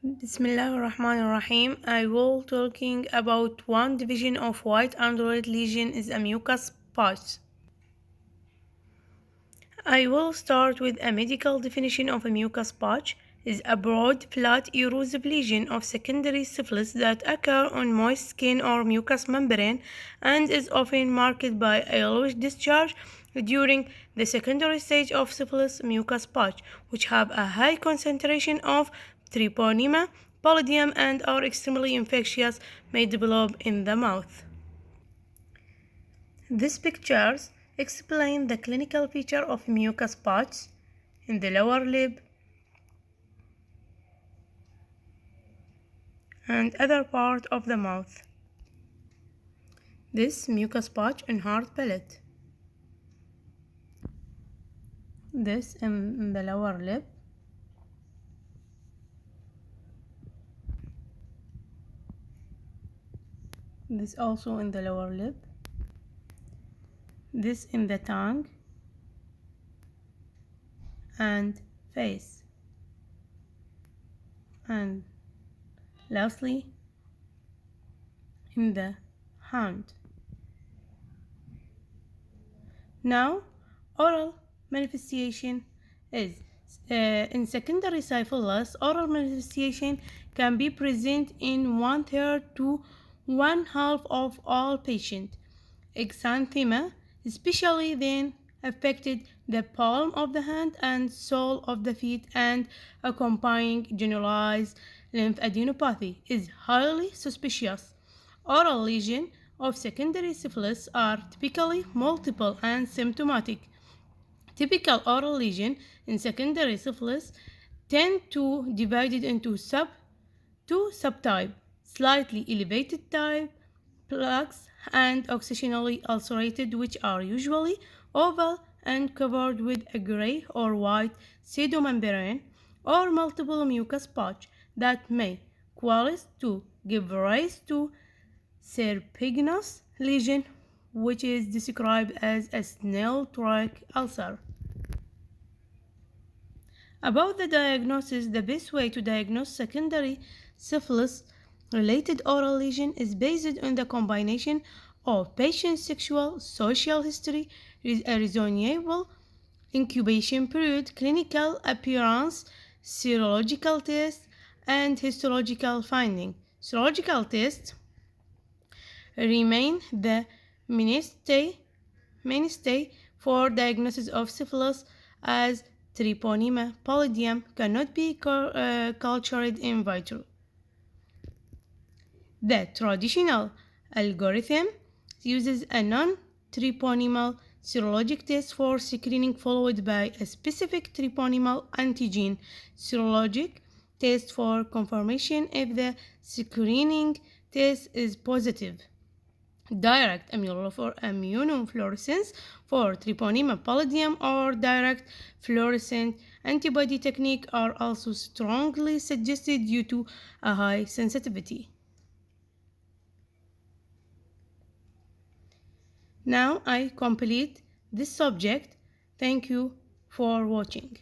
Bismillahirrahmanirrahim. I will talking about one division of white android lesion is a mucus pouch. I will start with a medical definition of a mucus pouch is a broad, flat, erosive lesion of secondary syphilis that occur on moist skin or mucous membrane and is often marked by a yellowish discharge during the secondary stage of syphilis mucus pouch, which have a high concentration of treponema, palladium, and are extremely infectious, may develop in the mouth. These pictures explain the clinical feature of mucus pouch in the lower lip and other part of the mouth. This mucus pouch in hard palate. This in the lower lip. This also in the lower lip. This in the tongue and face. And lastly, in the hand. Now, oral manifestation is in secondary syphilis, oral manifestation can be present in 1/3 to 1/2 of all patients. Exanthema, especially then, affected the palm of the hand and sole of the feet, and accompanying generalized lymphadenopathy is highly suspicious. Oral lesions of secondary syphilis are typically multiple and symptomatic. Typical oral lesions in secondary syphilis tend to divided into two subtypes: slightly elevated type, plaques, and occasionally ulcerated, which are usually oval and covered with a gray or white pseudomembrane or multiple mucus pouch that may coalesce to give rise to serpiginous lesion, which is described as a snail track ulcer. About the diagnosis, the best way to diagnose secondary syphilis related oral lesion is based on the combination of patient's sexual, social history, a reasonable incubation period, clinical appearance, serological tests, and histological finding. Serological tests remain the mainstay for diagnosis of syphilis, as treponema palladium cannot be cultured in vitro. The traditional algorithm uses a non-treponemal serologic test for screening, followed by a specific treponemal antigen serologic test for confirmation if the screening test is positive. Direct immunofluorescence for treponema palladium or direct fluorescent antibody technique are also strongly suggested due to a high sensitivity. Now I complete this subject. Thank you for watching.